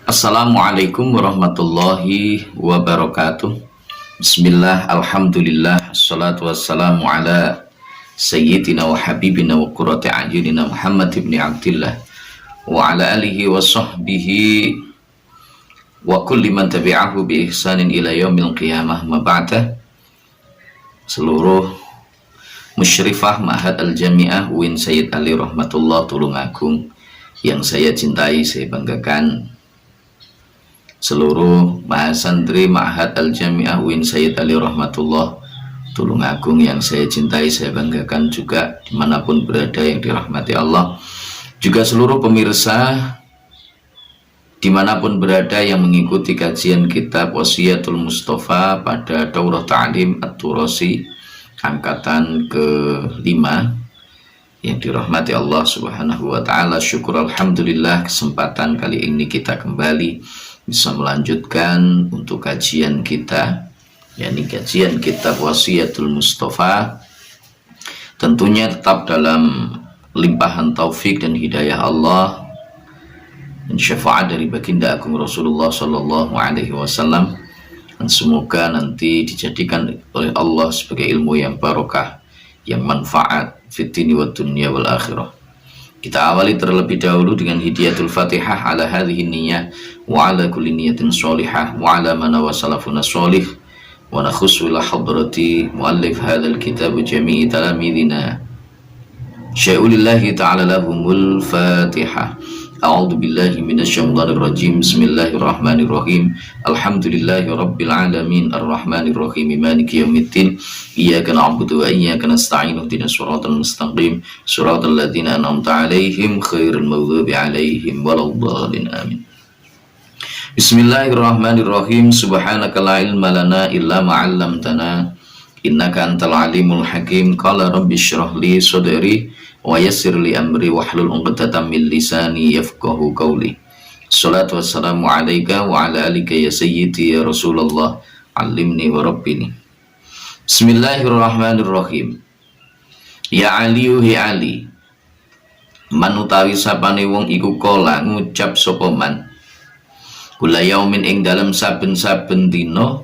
Assalamualaikum warahmatullahi wabarakatuh. Bismillah, alhamdulillah, assalatu wassalamu ala sayyidina wa habibina wa qurrati a'yunina Muhammad ibn Abdillah wa ala alihi wa sahbihi wa kulli man tabi'ahu bi ihsanin ila yaumil qiyamah. Ma ba'da. Seluruh musyrifah Ma'had Al-Jami'ah UIN Sayyid Ali Rahmatullah Tulungagung yang saya cintai, saya banggakan, seluruh mahasantri Ma'had Al-Jami'ah UIN Sayyid Ali Rahmatullah Tulungagung yang saya cintai, saya banggakan juga dimanapun berada yang dirahmati Allah, juga seluruh pemirsa dimanapun berada yang mengikuti kajian kitab Wasiyatul Mustafa pada Daurah Ta'lim At-Turasi angkatan ke-5 yang dirahmati Allah Subhanahu wa ta'ala. Syukur alhamdulillah, kesempatan kali ini kita kembali bisa melanjutkan untuk kajian kita, yakni kajian kitab Wasiyatul Mustafa, tentunya tetap dalam limpahan taufik dan hidayah Allah dan syafaat dari baginda agung Rasulullah Sallallahu Alaihi Wasallam, dan semoga nanti dijadikan oleh Allah sebagai ilmu yang barokah, yang manfaat fitni wa dunya wal akhirah. Kita awali terlebih dahulu dengan hidiyatul fatihah ala hadhihi niyyah wa ala kulli niyatin sholihah wa ala man wa salafuna sholih wa nakhussu ila hadrati muallif hadzal kitab jami'i talamidina syai'ulillahi ta'ala lahumul fatihah. A'udzu billahi minasyaitonir rajim. Bismillahirrahmanirrahim. Alhamdulillahi rabbil alamin arrahmanir rahim maliki yaumiddin. Iyyaka na'budu wa iyyaka nasta'in. Ihdinas siratal mustaqim. Siratal ladzina an'amta 'alaihim ghairil maghdubi 'alaihim waladdallin. Amin. Bismillahirrahmanirrahim. Subhanaka la ilma lana illa ma 'allamtana innaka antal alimul hakim. Qala rabbi shrah li sadri wa yassir li amri wahlul 'uqdatam min lisani yafqahu qawli. Shalatu wassalamu alayka wa ala alika ya sayyidi ya Rasulullah, allimni wa rabbini. Bismillahirrahmanirrahim. Ya Ali ya Ali, man utawi sapane wong iku kala ngucap sapa man kula yaumin ing dalam saben-saben dina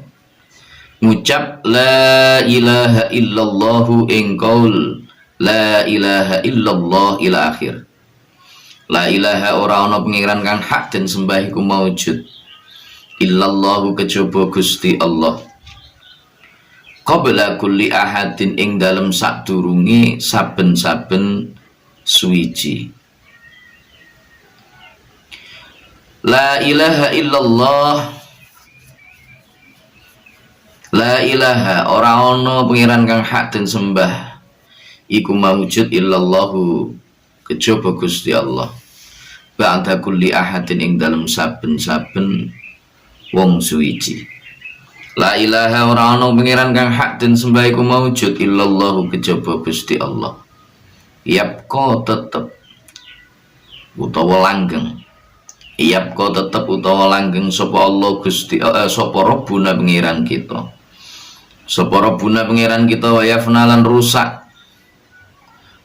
ngucap la ilaha illallah ing qaul la ilaha illallah ila akhir. La ilaha ora ana pangeran kang hak den sembah iku maujud illallahu kejaba Gusti Allah. Qabla kulli ahadin ing dalem sadurunge saben-saben suwiji. La ilaha illallah, la ilaha ora ana pangeran kang hak den sembah iku mawujud illallahu kejaba Gusti Allah. Ba'da kulli ahadin ing dalem saben-saben wong suwiji. La ilaha ora ana pangeran kang hak den sembah iku mawujud illallahu kejaba Gusti Allah. Yapko tetep utawa langgeng. Yapko tetep utawa langgeng sapa Allah Gusti sapa Rabbuna pangeran kita. Sapa Rabbuna pangeran kita wa yafnalan rusak.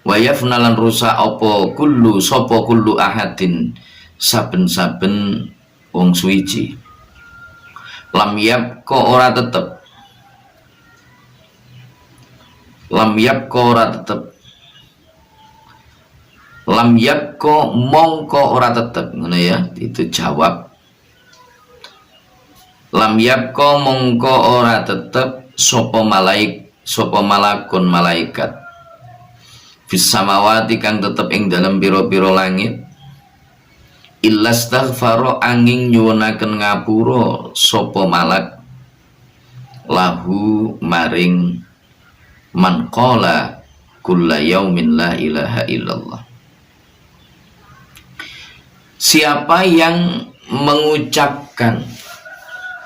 Wa yafnalan rusak apa kullu sapa kullu ahadin saben-saben wong suwiji. Lam yabqa ora tetep, lam yabqa ora tetep, lam yabqa mongko ora tetep, ngono ya, itu jawab. Lam yabqa mongko ora tetep sapa malakun malaikat fis samawati kang tetep ing dalam pira-pira langit illa astaghfara angin nyuwunaken ngapura sapa malak lahu maring man qala kulla yaumin la ilaha illallah. Siapa yang mengucapkan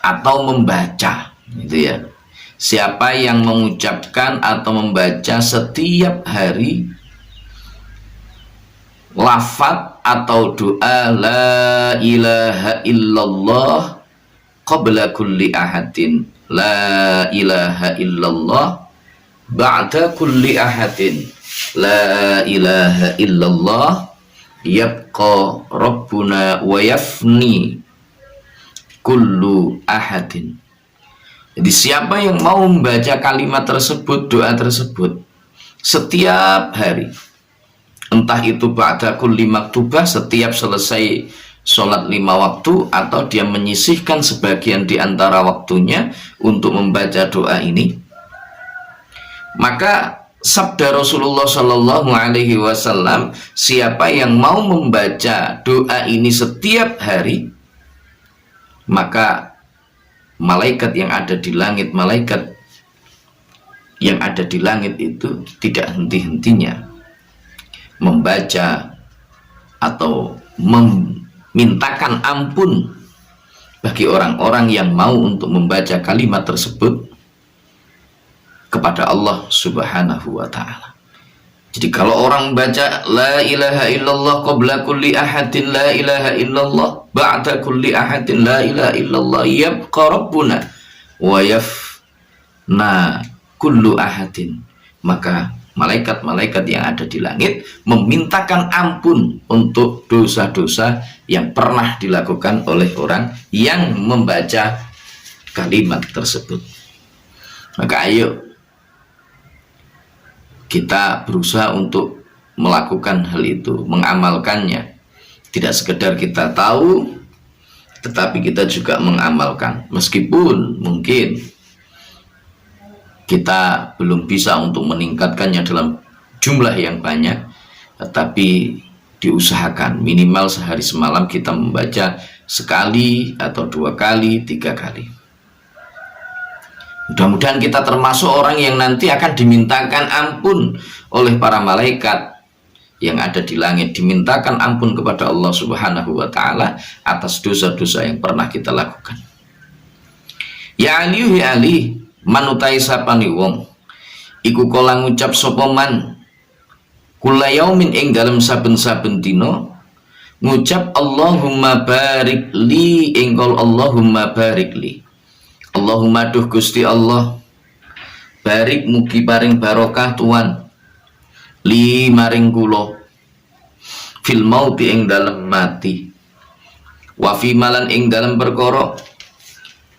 atau membaca, gitu ya. Siapa yang mengucapkan atau membaca setiap hari lafaz atau doa la ilaha illallah qabla kulli ahadin, la ilaha illallah ba'da kulli ahadin, la ilaha illallah yabqa rabbuna wa yafni kullu ahadin. Jadi siapa yang mau membaca kalimat tersebut, doa tersebut setiap hari, entah itu ba'da kulli maktubah, setiap selesai sholat 5 waktu, atau dia menyisihkan sebagian di antara waktunya untuk membaca doa ini, maka sabda Rasulullah Shallallahu Alaihi Wasallam, siapa yang mau membaca doa ini setiap hari, maka malaikat yang ada di langit, malaikat yang ada di langit itu tidak henti-hentinya membaca atau memintakan ampun bagi orang-orang yang mau untuk membaca kalimat tersebut kepada Allah Subhanahu wa ta'ala. Jadi kalau orang baca la ilaha illallah qabla kulli ahadin la ilaha illallah ba'da kulli ahadin la ilaha illallah yabqa rabbuna wa yafna kullu ahadin, maka malaikat-malaikat yang ada di langit memintakan ampun untuk dosa-dosa yang pernah dilakukan oleh orang yang membaca kalimat tersebut. Maka ayo kita berusaha untuk melakukan hal itu, mengamalkannya. Tidak sekedar kita tahu, tetapi kita juga mengamalkan. Meskipun mungkin kita belum bisa untuk meningkatkannya dalam jumlah yang banyak, tetapi diusahakan minimal sehari semalam kita membaca sekali atau 2 kali, 3 kali. Mudah-mudahan kita termasuk orang yang nanti akan dimintakan ampun oleh para malaikat yang ada di langit, dimintakan ampun kepada Allah Subhanahu wa ta'ala atas dosa-dosa yang pernah kita lakukan. Ya Ali, ya Ali, manutai sapani wong iku kala ngucap sapa man kula yaumin ing dalem saben-saben dina ngucap Allahumma barik li, ing Allahumma barik li, Allahumma duh Gusti Allah, barik mugi paring barokah Tuhan li maring kula fil mauti ing dalem mati, wa fi malan ing dalem perkara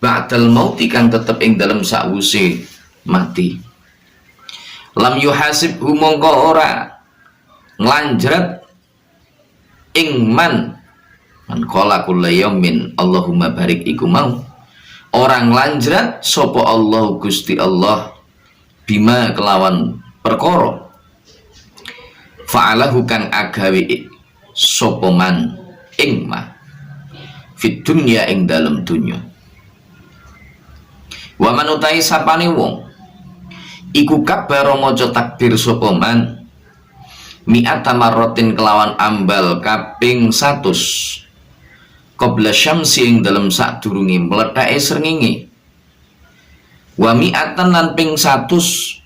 ba'dal mauti kang tetep ing dalem sakwuse mati, lam yuhasib mongko ora nglanjret ing man qala kullu yaumin Allahumma barik iku mau orang lanjrat sopo Allah Gusti Allah bima kelawan perkara fa'alahu kang agawe sopo man ing ma fit dunya ing dalem dunya, wa manutai sapane wong iku kabaro maca takbir sopo man mi'ata marratin kelawan ambal kaping 100 qabla syamsi ing dalem sadurunge mlethake srengenge, wa mi'atan lan ping 100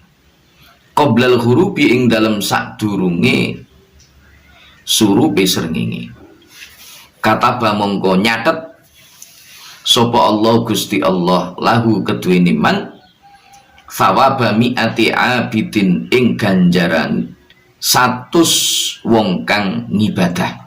qoblal hurubi ing dalem sadurunge surupe srengenge. Kataba mongko nyatet sapa Allah Gusti Allah lahu keduweni man thawaba mi'ati abidin ing ganjaran 100 wong kang ngibadah,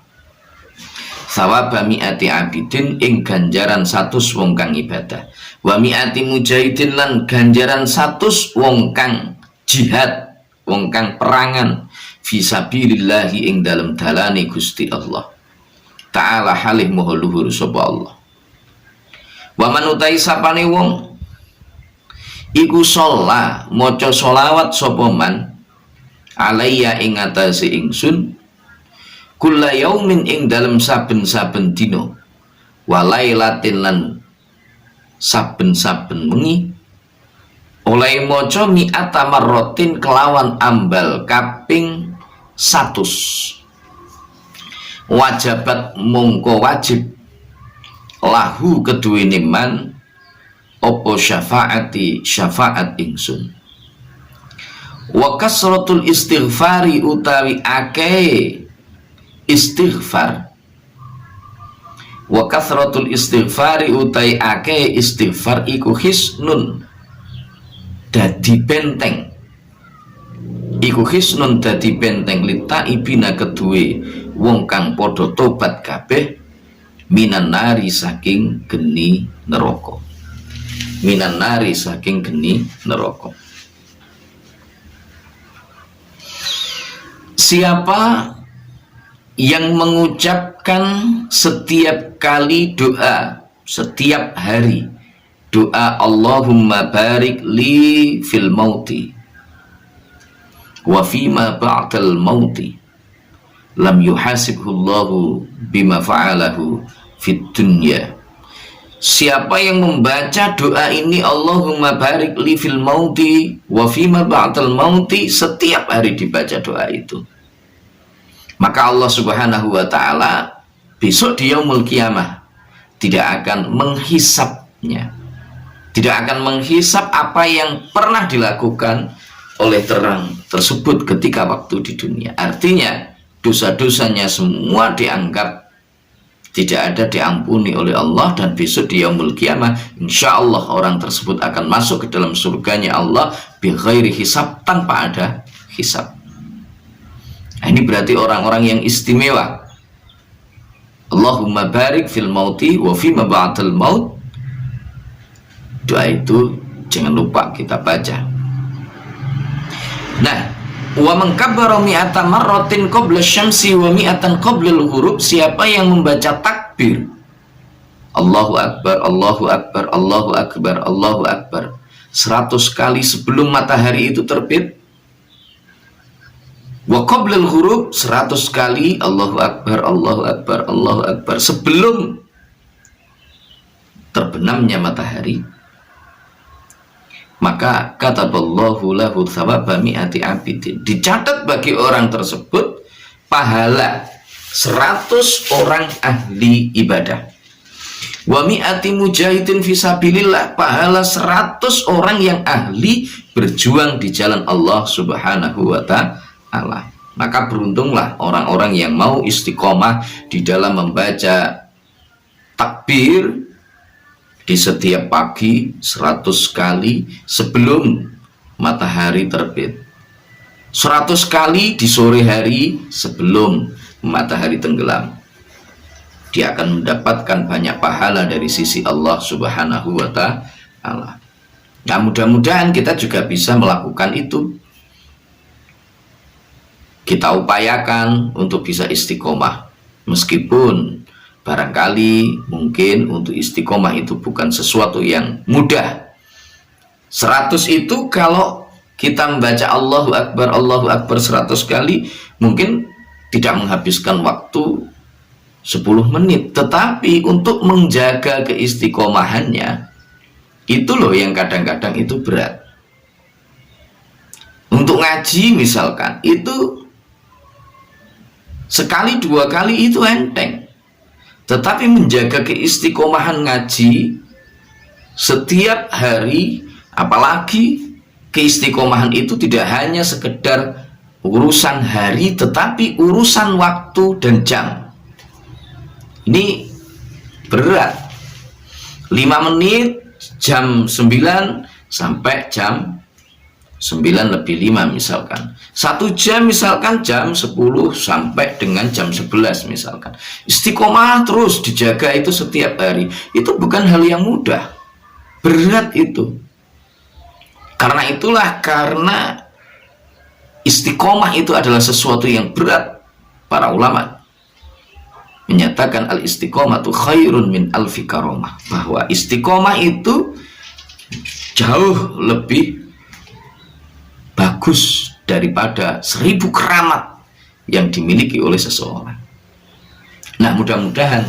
thawaba mi'ati abidin ing ganjaran 100 wong kang ibadah, wa mi'ati mujahidin lan ganjaran 100 wong kang jihad, wong kang perangan fisabilillahi ing dalem dalane Gusti Allah ta'ala halih moho luhur sapa Allah. Wa manutai sapane wong iku sholat maca sholawat sapa man alayya ing atase ingsun kulla yaumin ing dalem saben-saben dina walailatin lan saben-saben wengi oleh maca mi'ata marratin kelawan ambal kaping 100, wajabat mongko wajib lahu keduwene man opo syafaati syafaat ingsun, wa kasratul istighfari utawi akeh istighfar, wa kasratul istighfari utawi akeh istighfar iku hisnun dadi benteng, iku hisnun dadi benteng lita ibina kedue wong kang padha tobat kabeh minan nari saking geni neraka. Minan nari saking geni neraka. Siapa yang mengucapkan setiap kali doa, setiap hari doa Allahumma barik li fil mauti wa fima ba'dal mauti lam yuhasibhullahu bima fa'alahu fit dunya. Siapa yang membaca doa ini Allahumma barik li fil mauti wa fima ba'dal mauti, setiap hari dibaca doa itu, maka Allah Subhanahu wa ta'ala besok di yaumul qiyamah tidak akan menghisapnya, tidak akan menghisap apa yang pernah dilakukan oleh terang tersebut ketika waktu di dunia. Artinya dosa-dosanya semua dianggap tidak ada, diampuni oleh Allah, dan besok di yaumul qiyamah insya Allah orang tersebut akan masuk ke dalam surganya Allah bi ghairi hisab, tanpa ada hisab. Nah, ini berarti orang-orang yang istimewa. Allahumma barik fil mauti wa fima ba'dal maut. Doa itu jangan lupa kita baca. Nah, wa man kabbara mi'ata marratin qabla syamsi wa mi'atan qabla al-ghurub. Siapa yang membaca takbir Allahu akbar, Allahu akbar, Allahu akbar, Allahu akbar 100 kali sebelum matahari itu terbit, wa qabla al-ghurub 100 kali Allahu akbar, Allahu akbar, Allahu akbar sebelum terbenamnya matahari, maka kataballahu lahu thawaba mi'ati abidin. Dicatat bagi orang tersebut pahala 100 orang ahli ibadah. Wa mi'ati mujahidin fisabilillah, pahala 100 orang yang ahli berjuang di jalan Allah Subhanahu wa ta'ala. Maka beruntunglah orang-orang yang mau istiqomah di dalam membaca takbir di setiap pagi 100 kali sebelum matahari terbit, 100 kali di sore hari sebelum matahari tenggelam. Dia akan mendapatkan banyak pahala dari sisi Allah Subhanahu wa ta'ala. Nah, mudah-mudahan kita juga bisa melakukan itu. Kita upayakan untuk bisa istiqomah, meskipun barangkali mungkin untuk istiqomah itu bukan sesuatu yang mudah. 100 itu kalau kita membaca Allahu Akbar 100 kali mungkin tidak menghabiskan waktu 10 menit. Tetapi untuk menjaga keistiqomahannya, itu loh yang kadang-kadang itu berat. Untuk ngaji misalkan, itu sekali 2 kali itu enteng. Tetapi menjaga keistiqomahan ngaji setiap hari, apalagi keistiqomahan itu tidak hanya sekedar urusan hari, tetapi urusan waktu dan jam. Ini berat. 5 menit jam 9 sampai jam 9:05 misalkan. 1 jam misalkan jam 10 sampai dengan jam 11 misalkan. Istiqomah terus dijaga itu setiap hari. Itu bukan hal yang mudah. Berat itu. Karena itulah, karena istiqomah itu adalah sesuatu yang berat, para ulama menyatakan al-istiqomatu khairun min alfi karomah, bahwa istiqomah itu jauh lebih bagus daripada 1000 keramat yang dimiliki oleh seseorang. Nah, mudah-mudahan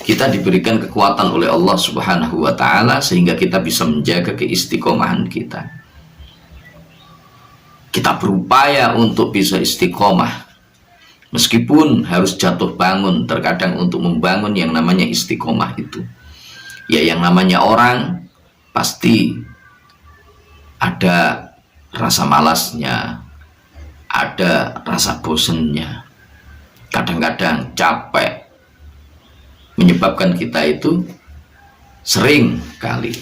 kita diberikan kekuatan oleh Allah Subhanahu wa ta'ala sehingga kita bisa menjaga keistiqomahan kita. Kita berupaya untuk bisa istiqomah, meskipun harus jatuh bangun terkadang untuk membangun yang namanya istiqomah itu. Ya, yang namanya orang pasti ada rasa malasnya, ada rasa bosennya, kadang-kadang capek, menyebabkan kita itu sering kali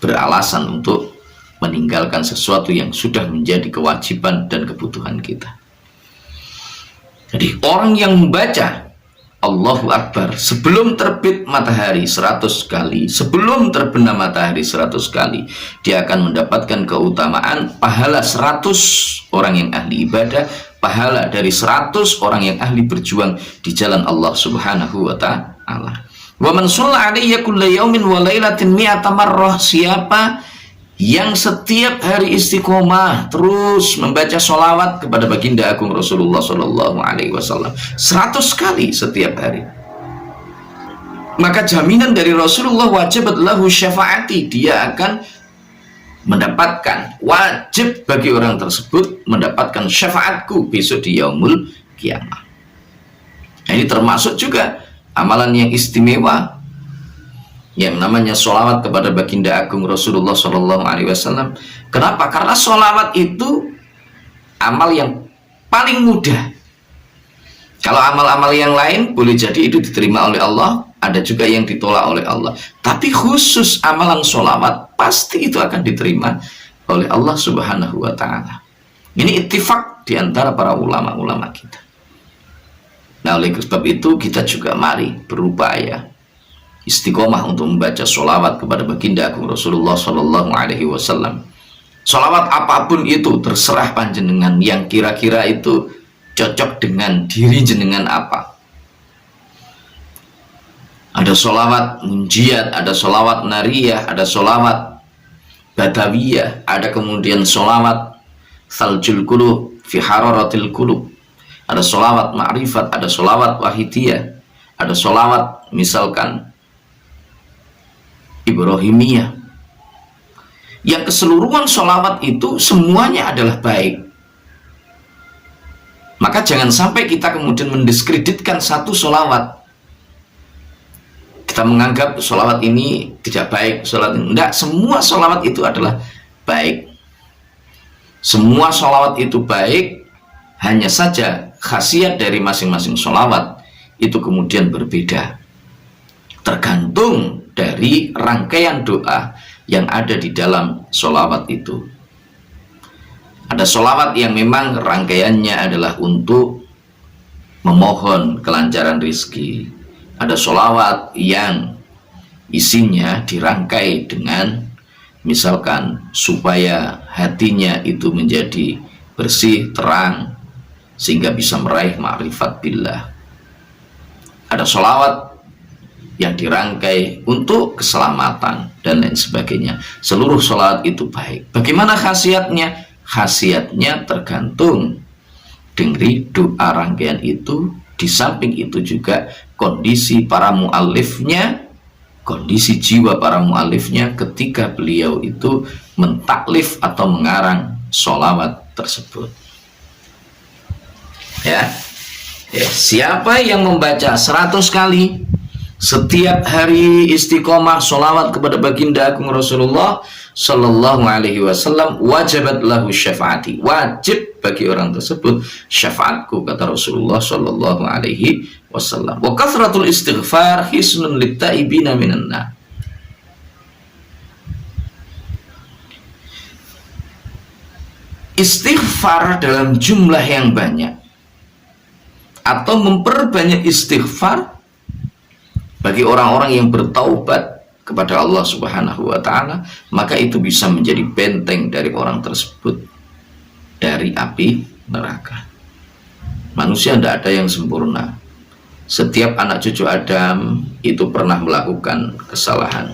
beralasan untuk meninggalkan sesuatu yang sudah menjadi kewajiban dan kebutuhan kita. Jadi orang yang membaca Allahu Akbar sebelum terbit matahari 100 kali, sebelum terbenam matahari 100 kali, dia akan mendapatkan keutamaan pahala 100 orang yang ahli ibadah, pahala dari 100 orang yang ahli berjuang di jalan Allah Subhanahu wa ta'ala. Wa man shalla alayya kulla yaumin wa lailatin mi'ata marrah, siapa yang setiap hari istiqomah terus membaca sholawat kepada baginda agung Rasulullah Shallallahu Alaihi Wasallam 100 kali setiap hari, maka jaminan dari Rasulullah, wajibat lahu syafaati, dia akan mendapatkan, wajib bagi orang tersebut mendapatkan syafaatku besok di yaumul kiamah. Nah, ini termasuk juga amalan yang istimewa yang namanya sholawat kepada baginda agung Rasulullah Shallallahu Alaihi Wasallam. Kenapa? Karena sholawat itu amal yang paling mudah. Kalau amal-amal yang lain boleh jadi itu diterima oleh Allah, ada juga yang ditolak oleh Allah. Tapi khusus amalan sholawat pasti itu akan diterima oleh Allah Subhanahu wa ta'ala. Ini ittifaq di antara para ulama-ulama kita. Nah, oleh sebab itu kita juga mari berupaya istiqomah untuk membaca sholawat kepada baginda agung Rasulullah Shallallahu Alaihi Wasallam. Sholawat apapun itu terserah panjenengan yang kira-kira itu cocok dengan diri jenengan apa. Ada sholawat munjiat, ada sholawat nariyah, ada sholawat badawiyah, ada kemudian sholawat saljul qulub fi hararatil qulub, ada sholawat ma'rifat, ada sholawat wahidiyah, ada sholawat misalkan Ibrahimiyah, yang keseluruhan sholawat itu semuanya adalah baik. Maka jangan sampai kita kemudian mendiskreditkan satu sholawat, kita menganggap sholawat ini tidak baik, sholawat ini enggak. Semua sholawat itu adalah baik, semua sholawat itu baik, hanya saja khasiat dari masing-masing sholawat itu kemudian berbeda, tergantung dari rangkaian doa yang ada di dalam sholawat itu. Ada sholawat yang memang rangkaiannya adalah untuk memohon kelancaran rizki. Ada sholawat yang isinya dirangkai dengan misalkan supaya hatinya itu menjadi bersih, terang, sehingga bisa meraih ma'rifat billah. Ada sholawat yang dirangkai untuk keselamatan dan lain sebagainya. Seluruh sholawat itu baik. Bagaimana khasiatnya? Khasiatnya tergantung dari doa rangkaian itu. Di samping itu juga kondisi para mu'alifnya, kondisi jiwa para mu'alifnya ketika beliau itu mentaklif atau mengarang sholawat tersebut. Ya, siapa yang membaca 100 kali setiap hari istiqomah sholawat kepada baginda agung Rasulullah Sallallahu Alaihi Wasallam, wajibat lahu syafaati, wajib bagi orang tersebut syafaatku, kata Rasulullah Sallallahu Alaihi Wasallam. Wa kathratul istighfar hisnun littaibina minan nar. Istighfar dalam jumlah yang banyak atau memperbanyak istighfar bagi orang-orang yang bertaubat kepada Allah Subhanahu wa ta'ala, maka itu bisa menjadi benteng dari orang tersebut dari api neraka. Manusia tidak ada yang sempurna. Setiap anak cucu Adam itu pernah melakukan kesalahan.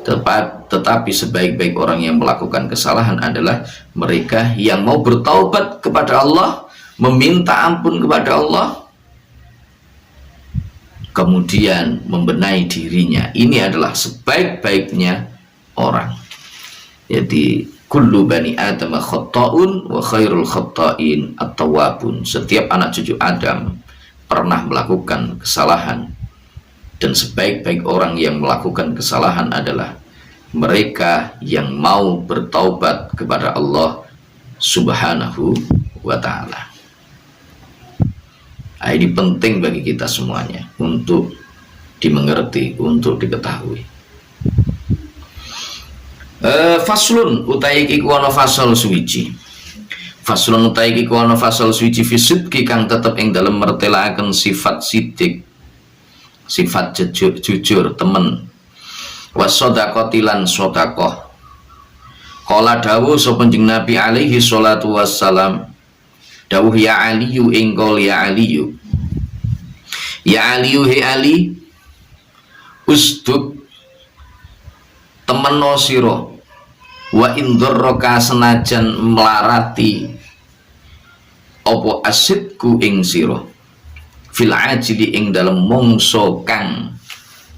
Tetapi sebaik-baik orang yang melakukan kesalahan adalah mereka yang mau bertaubat kepada Allah, meminta ampun kepada Allah, kemudian membenahi dirinya. Ini adalah sebaik-baiknya orang. Jadi kullu bani adam khata'un wa khairul khata'in at-tawwabun. Setiap anak cucu Adam pernah melakukan kesalahan, dan sebaik-baik orang yang melakukan kesalahan adalah mereka yang mau bertaubat kepada Allah Subhanahu wa ta'ala. Nah, ini penting bagi kita semuanya untuk dimengerti, untuk diketahui. Faslun utai iku ana fasal suwiji. Faslun utai iku ana fasal suwiji fi sidqi kang tetep ing dalem mertelaken sifat sidik sifat jujur temen. Wasodaqati lan sodakoh. Qala dawuh sapa Kanjeng Nabi alaihi salatu wassalam, dawuh ya Aliyu engkol ya Aliyu, ya Aliyu he Ali, usduk temeno sira, wa indorroka senajan melarati opo asidku ing sira, fil ajili ing dalem mongso kang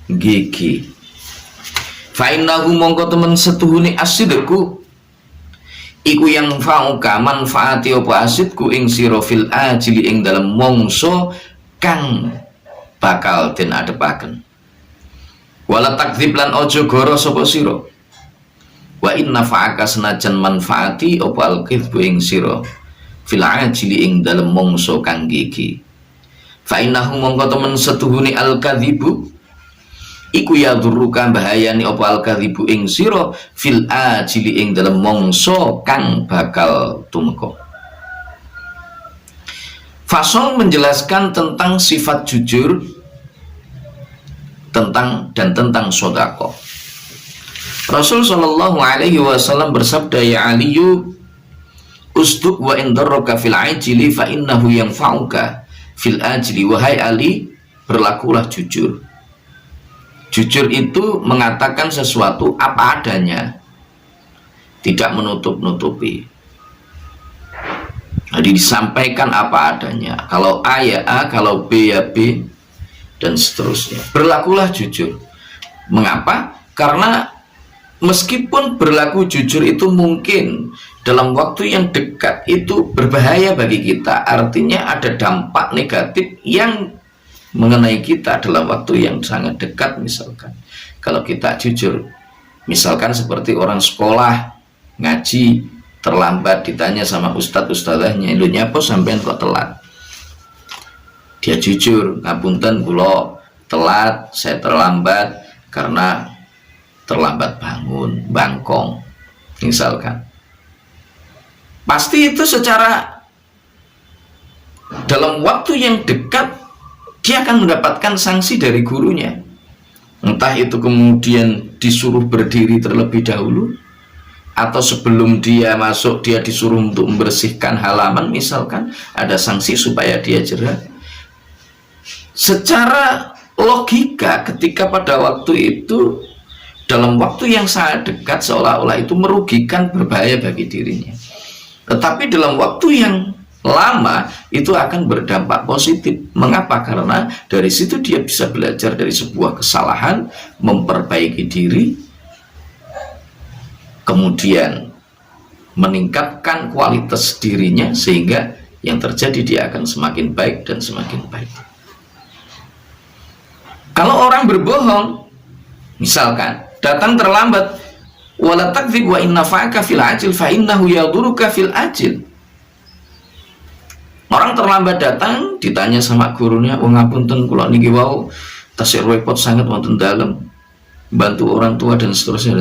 gigi. Fa innahu mongko temen setuhune asidku iku yang fa'uka manfaati apa asidku ing sira fil ajili ing dalem mongso kang bakal den adepaken. Wala takdzib lan ojo goro sapa sira. Wa inna fa'aka senajan manfaati apa al-kadzbu ing sira fil ajili ing dalem mongso kang gigi. Fa innahu mongko temen setuhune al-kadzibu iku ya duruka bahayani apa al-kadzibu ing sira fil ajili ing dalem mongso kang bakal tumeka. Fasol menjelaskan tentang sifat jujur, tentang sedekah. Rasul sallallahu alaihi wasallam bersabda, ya Aliyu usduk wa indarraka fil ajili fa innahu yanfa'uka fil ajili. Wahai Ali, berlakulah jujur. Jujur itu mengatakan sesuatu apa adanya, tidak menutup-nutupi. Jadi disampaikan apa adanya. Kalau A ya A, kalau B ya B, dan seterusnya. Berlakulah jujur. Mengapa? Karena meskipun berlaku jujur itu mungkin dalam waktu yang dekat itu berbahaya bagi kita. Artinya ada dampak negatif yang mengenai kita dalam waktu yang sangat dekat. Misalkan kalau kita jujur, misalkan seperti orang sekolah ngaji terlambat, ditanya sama ustadzahnya, lu nyapa sampean kok telat? Dia jujur, ngapunten kula telat, saya terlambat karena terlambat bangun, bangkong misalkan. Pasti itu secara dalam waktu yang dekat dia akan mendapatkan sanksi dari gurunya. Entah itu kemudian disuruh berdiri terlebih dahulu, atau sebelum dia masuk dia disuruh untuk membersihkan halaman misalkan, ada sanksi supaya dia jerah. Secara logika ketika pada waktu itu dalam waktu yang sangat dekat seolah-olah itu merugikan, berbahaya bagi dirinya. Tetapi dalam waktu yang lama itu akan berdampak positif. Mengapa? Karena dari situ dia bisa belajar dari sebuah kesalahan, memperbaiki diri, kemudian meningkatkan kualitas dirinya, sehingga yang terjadi dia akan semakin baik dan semakin baik. Kalau orang berbohong, misalkan datang terlambat, wala takdzib wa inna fa'aka fil ajil fa innahu yaduruka fil ajil. Orang terlambat datang, ditanya sama gurunya, "Oh ngapunten kula niki wau tasih repot sangat wonten dalem, bantu orang tua dan seterusnya."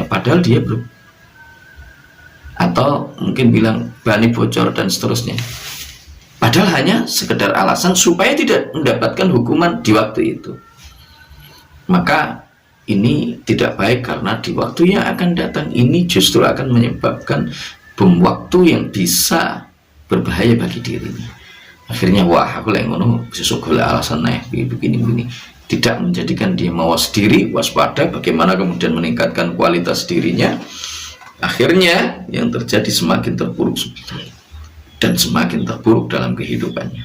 Padahal dia belum, atau mungkin bilang bani bocor dan seterusnya. Padahal hanya sekedar alasan supaya tidak mendapatkan hukuman di waktu itu. Maka ini tidak baik, karena di waktu yang akan datang ini justru akan menyebabkan bom waktu yang bisa berbahaya bagi dirinya. Akhirnya wah aku lagi ngono sesuk golek alasan begini. Tidak menjadikan dia mawas diri, waspada bagaimana kemudian meningkatkan kualitas dirinya. Akhirnya yang terjadi semakin terpuruk dan semakin terpuruk dalam kehidupannya.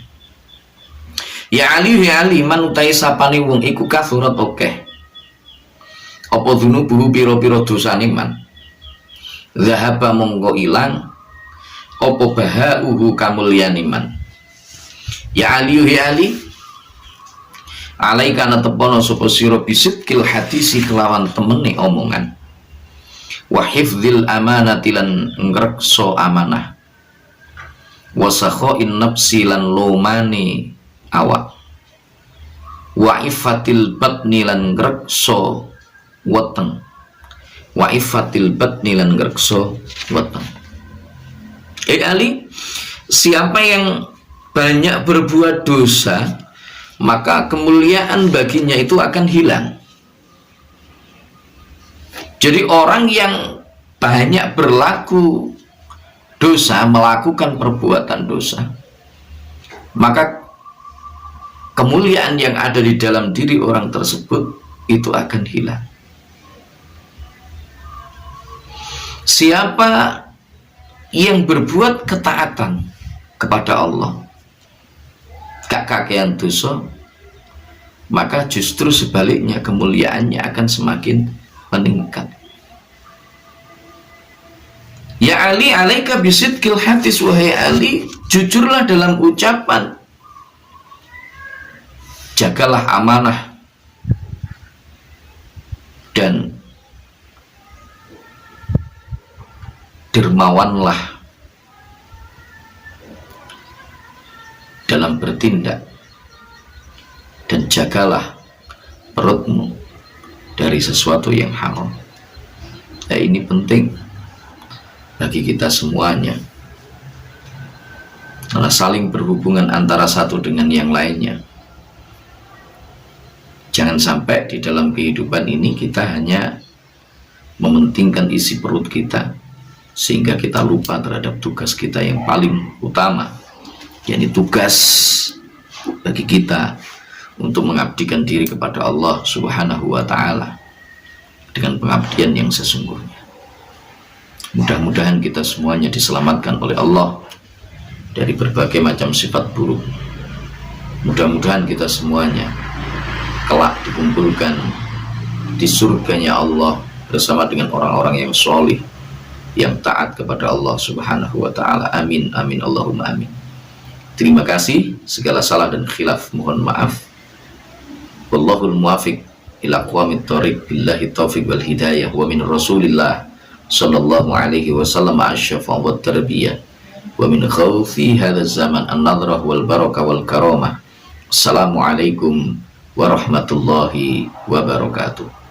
Ya Ali, ya Ali, man utai sapane wong iku kathurat okeh apa dzunubuhu pira-pira dosane man, zahaba monggo ilang apa bahauhu kamulyane man. Ya Ali, ya Ali, alaika natepono sapa sira bisidkil hadisi kelawan temene omongan, wa hifdzil amanati lan ngrekso amanah, wa sakhain nafsi lan lumani awak, wa ifatil batni lan ngrekso weteng, wa ifatil batni lan ngrekso weteng. Ali, siapa yang banyak berbuat dosa maka kemuliaan baginya itu akan hilang. Jadi orang yang banyak berlaku dosa, melakukan perbuatan dosa, maka kemuliaan yang ada di dalam diri orang tersebut itu akan hilang. Siapa yang berbuat ketaatan kepada Allah, gak kakean dosa, maka justru sebaliknya kemuliaannya akan semakin meningkat. Ya Ali, alaika bisidqil hadis, wahai Ali, jujurlah dalam ucapan, jagalah amanah, dan dermawanlah dalam bertindak, dan jagalah perutmu dari sesuatu yang haram. Ya, ini penting bagi kita semuanya, karena saling berhubungan antara satu dengan yang lainnya. Jangan sampai di dalam kehidupan ini kita hanya mementingkan isi perut kita, sehingga kita lupa terhadap tugas kita yang paling utama, yakni tugas bagi kita untuk mengabdikan diri kepada Allah Subhanahu wa Ta'ala dengan pengabdian yang sesungguhnya. Mudah-mudahan kita semuanya diselamatkan oleh Allah dari berbagai macam sifat buruk. Mudah-mudahan kita semuanya kelak dikumpulkan di surganya Allah bersama dengan orang-orang yang solih, yang taat kepada Allah Subhanahu wa Ta'ala. Amin, amin, Allahumma amin. Terima kasih. Segala salah dan khilaf mohon maaf. Wallahul muwafiq ila aqwamit thoriq, billahi taufiq wal hidayah, wa min Rasulillah sallallahu alaihi wasallam asy-syafa' wa tarbiyah, wa min khawfi hadha zaman an-nadrah wal barakah wal karamah. Assalamualaikum warahmatullahi wabarakatuh.